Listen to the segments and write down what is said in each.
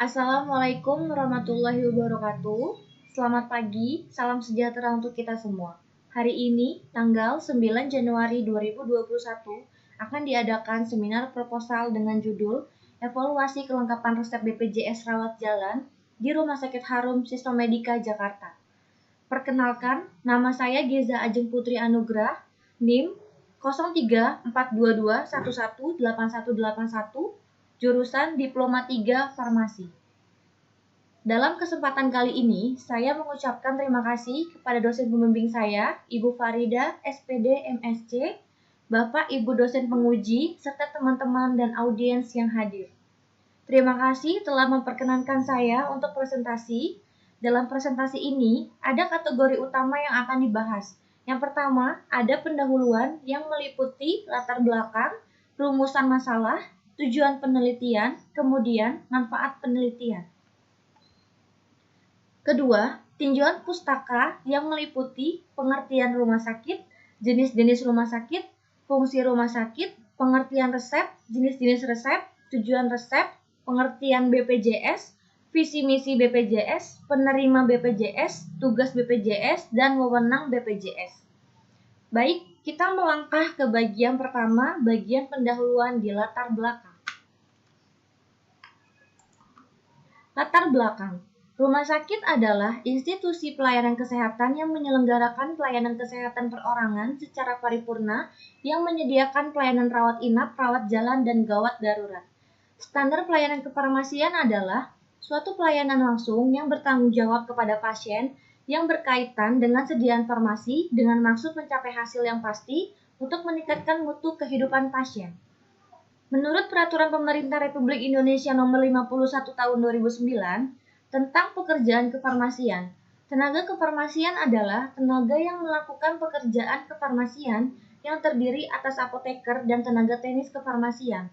Assalamualaikum warahmatullahi wabarakatuh. Selamat pagi, salam sejahtera untuk kita semua. Hari ini, tanggal 9 Januari 2021, akan diadakan seminar proposal dengan judul Evaluasi Kelengkapan Resep BPJS Rawat Jalan di Rumah Sakit Harum Sistemedika Jakarta. Perkenalkan, nama saya Geza Ajeng Putri Anugrah, NIM 034221118181, jurusan Diploma 3 Farmasi. Dalam kesempatan kali ini, saya mengucapkan terima kasih kepada dosen pembimbing saya, Ibu Farida, SPD, MSc, Bapak Ibu dosen penguji, serta teman-teman dan audiens yang hadir. Terima kasih telah memperkenankan saya untuk presentasi. Dalam presentasi ini, ada kategori utama yang akan dibahas. Yang pertama, ada pendahuluan yang meliputi latar belakang, rumusan masalah, tujuan penelitian, kemudian manfaat penelitian. Kedua, tinjauan pustaka yang meliputi pengertian rumah sakit, jenis-jenis rumah sakit, fungsi rumah sakit, pengertian resep, jenis-jenis resep, tujuan resep, pengertian BPJS, visi misi BPJS, penerima BPJS, tugas BPJS, dan wewenang BPJS. Baik, kita melangkah ke bagian pertama, bagian pendahuluan di latar belakang. Latar belakang. Rumah sakit adalah institusi pelayanan kesehatan yang menyelenggarakan pelayanan kesehatan perorangan secara paripurna yang menyediakan pelayanan rawat inap, rawat jalan, dan gawat darurat. Standar pelayanan kefarmasian adalah suatu pelayanan langsung yang bertanggung jawab kepada pasien yang berkaitan dengan sediaan farmasi dengan maksud mencapai hasil yang pasti untuk meningkatkan mutu kehidupan pasien. Menurut Peraturan Pemerintah Republik Indonesia Nomor 51 Tahun 2009 tentang pekerjaan kefarmasian, tenaga kefarmasian adalah tenaga yang melakukan pekerjaan kefarmasian yang terdiri atas apoteker dan tenaga teknis kefarmasian.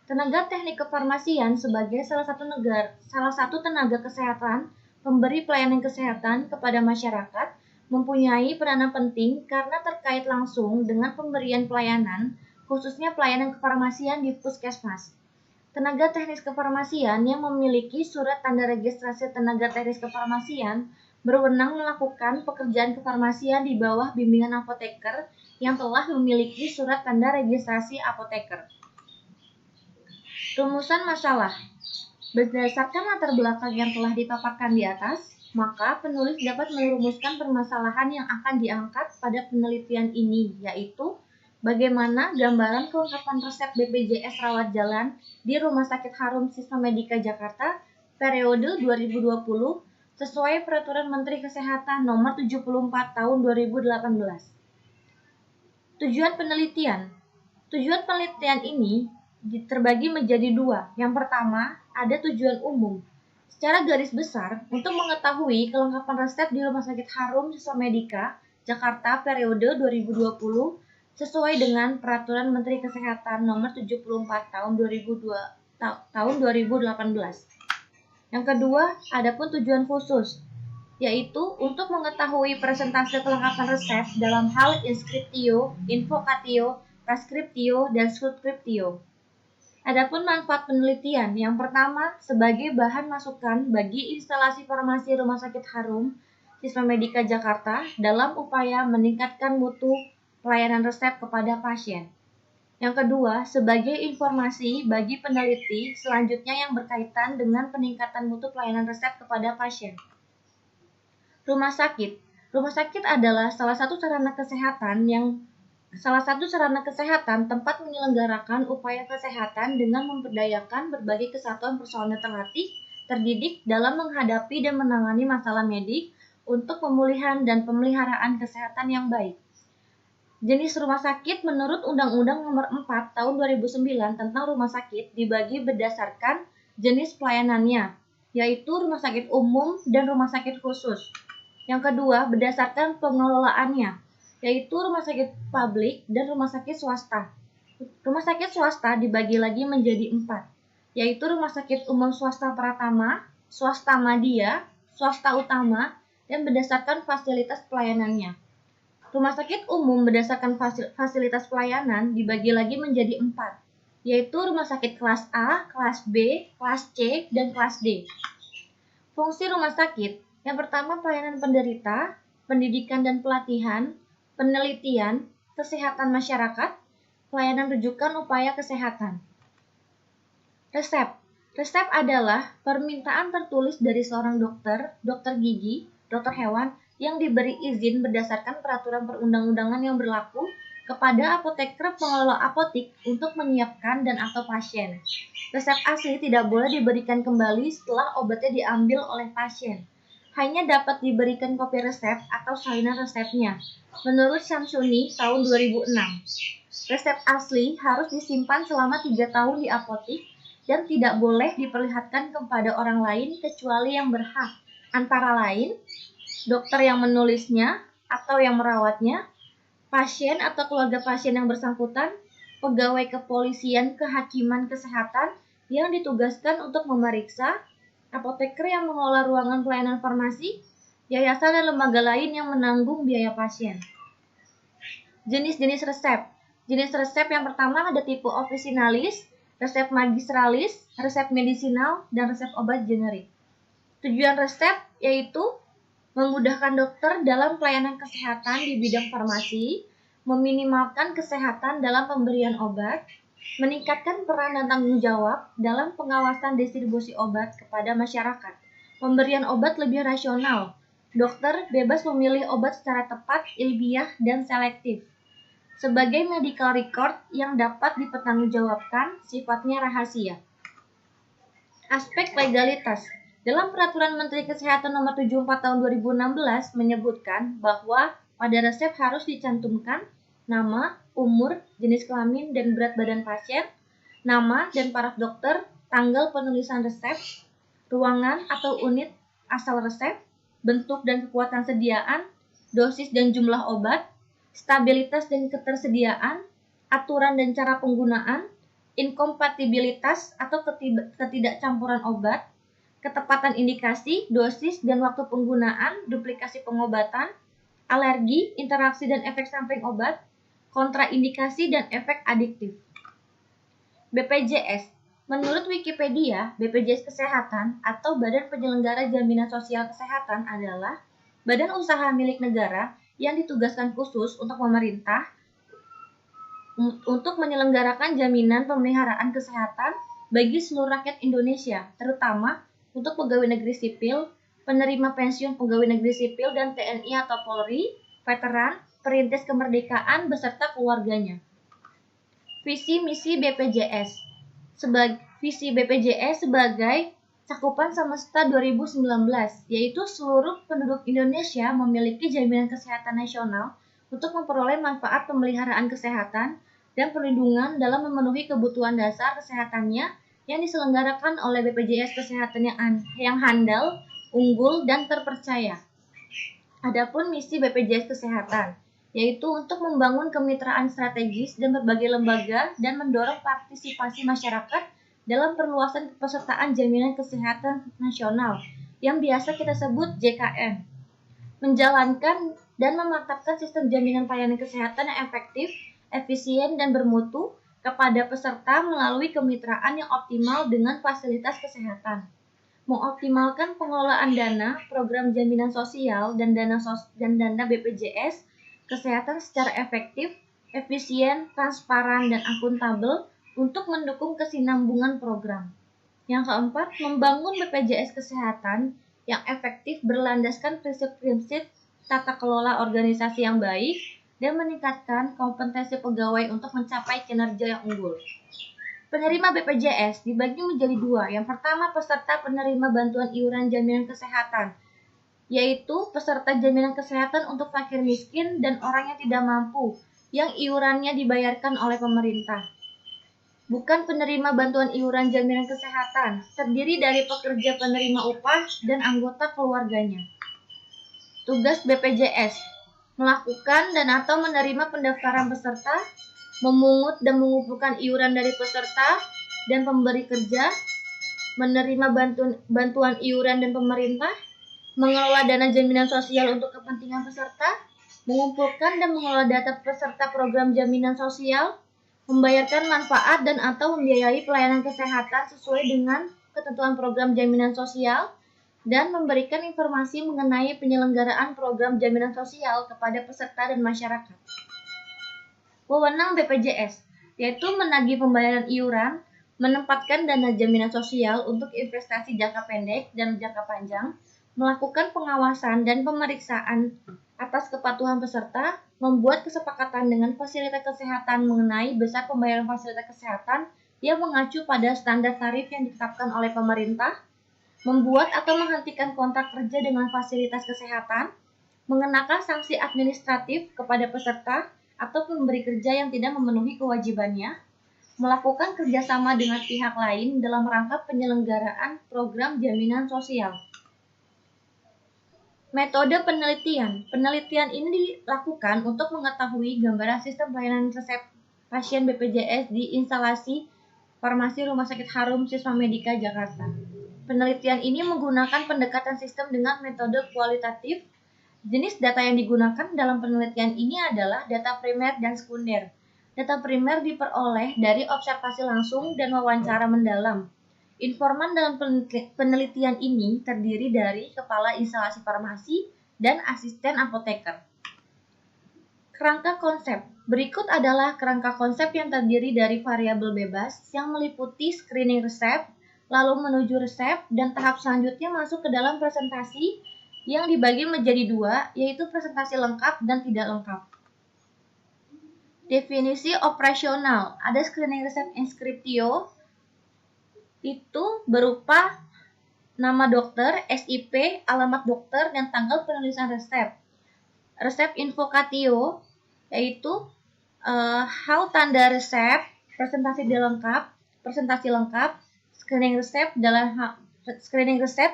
Tenaga teknik kefarmasian sebagai salah satu tenaga kesehatan pemberi pelayanan kesehatan kepada masyarakat mempunyai peranan penting karena terkait langsung dengan pemberian pelayanan, khususnya pelayanan kefarmasian di puskesmas. Tenaga teknis kefarmasian yang memiliki surat tanda registrasi tenaga teknis kefarmasian berwenang melakukan pekerjaan kefarmasian di bawah bimbingan apoteker yang telah memiliki surat tanda registrasi apoteker. Rumusan masalah. Berdasarkan latar belakang yang telah dipaparkan di atas, maka penulis dapat merumuskan permasalahan yang akan diangkat pada penelitian ini, yaitu bagaimana gambaran kelengkapan resep BPJS rawat jalan di Rumah Sakit Harum Sistemedika Jakarta periode 2020 sesuai Peraturan Menteri Kesehatan Nomor 74 Tahun 2018. Tujuan penelitian. Tujuan penelitian ini terbagi menjadi dua. Yang pertama, ada tujuan umum. Secara garis besar, untuk mengetahui kelengkapan resep di Rumah Sakit Harum Sistemedika Jakarta periode 2020 sesuai dengan Peraturan Menteri Kesehatan Nomor 74 Tahun 2018. Yang kedua, adapun tujuan khusus, yaitu untuk mengetahui persentase kelengkapan resep dalam hal inskriptio, invokatio, preskriptio, dan subskriptio. Adapun manfaat penelitian, yang pertama, sebagai bahan masukan bagi instalasi farmasi Rumah Sakit Harum Sistemedika Jakarta dalam upaya meningkatkan mutu pelayanan resep kepada pasien. Yang kedua, sebagai informasi bagi peneliti selanjutnya yang berkaitan dengan peningkatan mutu pelayanan resep kepada pasien. Rumah sakit. Rumah sakit adalah salah satu sarana kesehatan tempat menyelenggarakan upaya kesehatan dengan memberdayakan berbagai kesatuan personel terlatih, terdidik dalam menghadapi dan menangani masalah medik untuk pemulihan dan pemeliharaan kesehatan yang baik. Jenis rumah sakit menurut Undang-Undang Nomor 4 Tahun 2009 tentang rumah sakit dibagi berdasarkan jenis pelayanannya, yaitu rumah sakit umum dan rumah sakit khusus. Yang kedua, berdasarkan pengelolaannya, yaitu rumah sakit publik dan rumah sakit swasta. Rumah sakit swasta dibagi lagi menjadi 4, yaitu rumah sakit umum swasta pratama, swasta madya, swasta utama, dan berdasarkan fasilitas pelayanannya. Rumah sakit umum berdasarkan fasilitas pelayanan dibagi lagi menjadi 4, yaitu rumah sakit kelas A, kelas B, kelas C, dan kelas D. Fungsi rumah sakit, yang pertama pelayanan penderita, pendidikan dan pelatihan, penelitian, kesehatan masyarakat, pelayanan rujukan upaya kesehatan. Resep. Resep adalah permintaan tertulis dari seorang dokter, dokter gigi, dokter hewan, yang diberi izin berdasarkan peraturan perundang-undangan yang berlaku kepada apoteker pengelola apotik untuk menyiapkan dan atau pasien. Resep asli tidak boleh diberikan kembali setelah obatnya diambil oleh pasien. Hanya dapat diberikan kopi resep atau salinan resepnya. Menurut Samsuni tahun 2006, resep asli harus disimpan selama 3 tahun di apotik dan tidak boleh diperlihatkan kepada orang lain kecuali yang berhak, antara lain dokter yang menulisnya atau yang merawatnya, pasien atau keluarga pasien yang bersangkutan, pegawai kepolisian kehakiman kesehatan yang ditugaskan untuk memeriksa, apoteker yang mengelola ruangan pelayanan farmasi, yayasan dan lembaga lain yang menanggung biaya pasien. Jenis-jenis resep. Jenis resep yang pertama ada tipe officinalis, resep magistralis, resep medisinal, dan resep obat generik. Tujuan resep yaitu memudahkan dokter dalam pelayanan kesehatan di bidang farmasi, meminimalkan kesehatan dalam pemberian obat, meningkatkan peran dan tanggung jawab dalam pengawasan distribusi obat kepada masyarakat. Pemberian obat lebih rasional. Dokter bebas memilih obat secara tepat, ilmiah, dan selektif. Sebagai medical record yang dapat dipertanggungjawabkan, sifatnya rahasia. Aspek legalitas. Dalam Peraturan Menteri Kesehatan Nomor 74 Tahun 2016 menyebutkan bahwa pada resep harus dicantumkan nama, umur, jenis kelamin, dan berat badan pasien, nama dan paraf dokter, tanggal penulisan resep, ruangan atau unit asal resep, bentuk dan kekuatan sediaan, dosis dan jumlah obat, stabilitas dan ketersediaan, aturan dan cara penggunaan, inkompatibilitas atau ketidakcampuran obat, ketepatan indikasi, dosis dan waktu penggunaan, duplikasi pengobatan, alergi, interaksi dan efek samping obat, kontraindikasi dan efek adiktif. BPJS. Menurut Wikipedia, BPJS Kesehatan atau Badan Penyelenggara Jaminan Sosial Kesehatan adalah badan usaha milik negara yang ditugaskan khusus untuk pemerintah untuk menyelenggarakan jaminan pemeliharaan kesehatan bagi seluruh rakyat Indonesia, terutama untuk pegawai negeri sipil, penerima pensiun pegawai negeri sipil dan TNI atau Polri, veteran, perintis kemerdekaan beserta keluarganya. Visi misi BPJS. Visi BPJS sebagai cakupan semesta 2019, yaitu seluruh penduduk Indonesia memiliki jaminan kesehatan nasional untuk memperoleh manfaat pemeliharaan kesehatan dan perlindungan dalam memenuhi kebutuhan dasar kesehatannya yang diselenggarakan oleh BPJS Kesehatan yang handal, unggul, dan terpercaya. Adapun misi BPJS Kesehatan, yaitu untuk membangun kemitraan strategis dan berbagai lembaga dan mendorong partisipasi masyarakat dalam perluasan kepesertaan jaminan kesehatan nasional, yang biasa kita sebut JKN. Menjalankan dan memantapkan sistem jaminan pelayanan kesehatan yang efektif, efisien, dan bermutu kepada peserta melalui kemitraan yang optimal dengan fasilitas kesehatan. Mengoptimalkan pengelolaan dana, program jaminan sosial, dan dana BPJS Kesehatan secara efektif, efisien, transparan, dan akuntabel untuk mendukung kesinambungan program. Yang keempat, membangun BPJS Kesehatan yang efektif berlandaskan prinsip-prinsip tata kelola organisasi yang baik dan meningkatkan kompetensi pegawai untuk mencapai kinerja yang unggul. Penerima BPJS dibagi menjadi dua. Yang pertama, peserta penerima bantuan iuran jaminan kesehatan, yaitu peserta jaminan kesehatan untuk fakir miskin dan orang yang tidak mampu, yang iurannya dibayarkan oleh pemerintah. Bukan penerima bantuan iuran jaminan kesehatan, terdiri dari pekerja penerima upah dan anggota keluarganya. Tugas BPJS: melakukan dan atau menerima pendaftaran peserta, memungut dan mengumpulkan iuran dari peserta dan pemberi kerja, menerima bantuan iuran dan pemerintah, mengelola dana jaminan sosial untuk kepentingan peserta, mengumpulkan dan mengelola data peserta program jaminan sosial, membayarkan manfaat dan atau membiayai pelayanan kesehatan sesuai dengan ketentuan program jaminan sosial, dan memberikan informasi mengenai penyelenggaraan program jaminan sosial kepada peserta dan masyarakat. Wewenang BPJS, yaitu menagih pembayaran iuran, menempatkan dana jaminan sosial untuk investasi jangka pendek dan jangka panjang, melakukan pengawasan dan pemeriksaan atas kepatuhan peserta, membuat kesepakatan dengan fasilitas kesehatan mengenai besar pembayaran fasilitas kesehatan yang mengacu pada standar tarif yang ditetapkan oleh pemerintah, membuat atau menghentikan kontrak kerja dengan fasilitas kesehatan, mengenakan sanksi administratif kepada peserta atau pemberi kerja yang tidak memenuhi kewajibannya, melakukan kerjasama dengan pihak lain dalam rangka penyelenggaraan program jaminan sosial. Metode penelitian. Penelitian ini dilakukan untuk mengetahui gambaran sistem pelayanan resep pasien BPJS di instalasi farmasi Rumah Sakit Harum Siswa Medika Jakarta. Penelitian ini menggunakan pendekatan sistem dengan metode kualitatif. Jenis data yang digunakan dalam penelitian ini adalah data primer dan sekunder. Data primer diperoleh dari observasi langsung dan wawancara mendalam. Informan dalam penelitian ini terdiri dari kepala instalasi farmasi dan asisten apoteker. Kerangka konsep. Berikut adalah kerangka konsep yang terdiri dari variabel bebas yang meliputi screening resep, lalu menuju resep, dan tahap selanjutnya masuk ke dalam presentasi yang dibagi menjadi dua, yaitu presentasi lengkap dan tidak lengkap. Definisi operasional. Ada screening resep inscriptio, itu berupa nama dokter, SIP, alamat dokter, dan tanggal penulisan resep. Resep invocatio, yaitu hal tanda resep, presentasi lengkap, screening resep,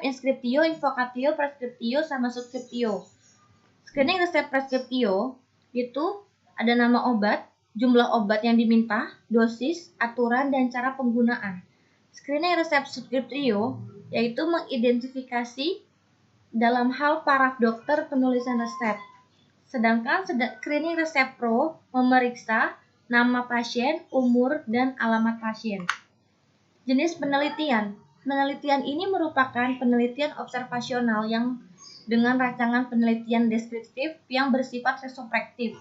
inscriptio, invocatio, prescriptio, sama subscriptio. Screening resep prescriptio itu ada nama obat, jumlah obat yang diminta, dosis, aturan, dan cara penggunaan. Screening resep subscriptio yaitu mengidentifikasi dalam hal paraf dokter penulisan resep. Sedangkan screening resep pro memeriksa nama pasien, umur, dan alamat pasien. Jenis penelitian. Penelitian ini merupakan penelitian observasional yang dengan rancangan penelitian deskriptif yang bersifat retrospektif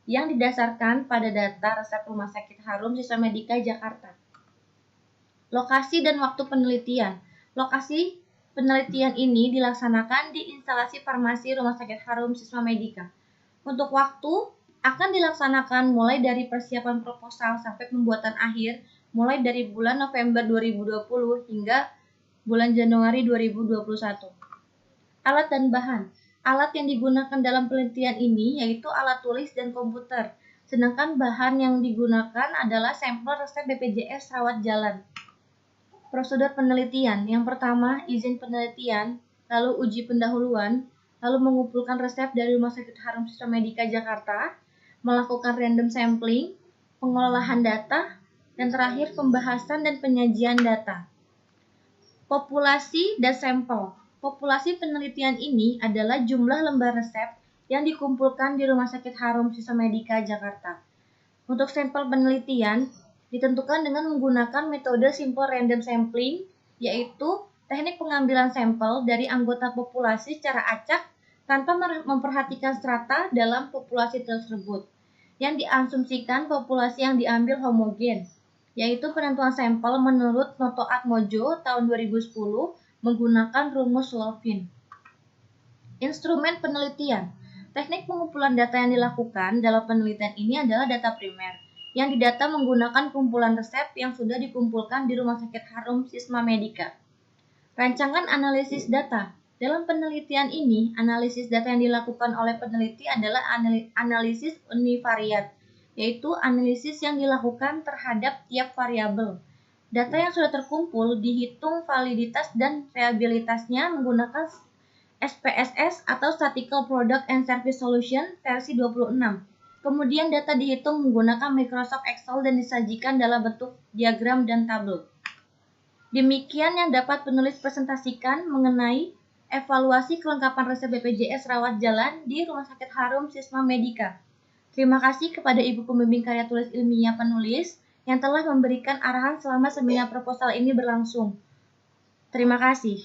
yang didasarkan pada data resep Rumah Sakit Harum Siswa Medika Jakarta. Lokasi dan waktu penelitian. Lokasi penelitian ini dilaksanakan di instalasi farmasi Rumah Sakit Harum Siswa Medika. Untuk waktu akan dilaksanakan mulai dari persiapan proposal sampai pembuatan akhir, mulai dari bulan November 2020 hingga bulan Januari 2021. Alat dan bahan. Alat yang digunakan dalam penelitian ini yaitu alat tulis dan komputer, sedangkan bahan yang digunakan adalah sampel resep BPJS rawat jalan. Prosedur penelitian. Yang pertama, izin penelitian, lalu uji pendahuluan, lalu mengumpulkan resep dari Rumah Sakit Harum Siswa Medika Jakarta, melakukan random sampling, pengolahan data, dan terakhir pembahasan dan penyajian data. Populasi dan sampel. Populasi penelitian ini adalah jumlah lembar resep yang dikumpulkan di Rumah Sakit Harum Siswa Medika Jakarta. Untuk sampel penelitian, ditentukan dengan menggunakan metode simple random sampling, yaitu teknik pengambilan sampel dari anggota populasi secara acak tanpa memperhatikan strata dalam populasi tersebut, yang diasumsikan populasi yang diambil homogen, yaitu penentuan sampel menurut Noto Atmojo tahun 2010 menggunakan rumus Levin. Instrumen penelitian. Teknik pengumpulan data yang dilakukan dalam penelitian ini adalah data primer, yang didata menggunakan kumpulan resep yang sudah dikumpulkan di Rumah Sakit Harum Siswa Medika. Rancangan analisis data. Dalam penelitian ini, analisis data yang dilakukan oleh peneliti adalah analisis univariat, yaitu analisis yang dilakukan terhadap tiap variabel. Data yang sudah terkumpul dihitung validitas dan reliabilitasnya menggunakan SPSS atau Statistical Product and Service Solution versi 26. Kemudian data dihitung menggunakan Microsoft Excel dan disajikan dalam bentuk diagram dan tabel. Demikian yang dapat penulis presentasikan mengenai evaluasi kelengkapan resep BPJS rawat jalan di Rumah Sakit Harum Siswa Medika. Terima kasih kepada Ibu Pembimbing Karya Tulis Ilmiah Penulis yang telah memberikan arahan selama seminar proposal ini berlangsung. Terima kasih.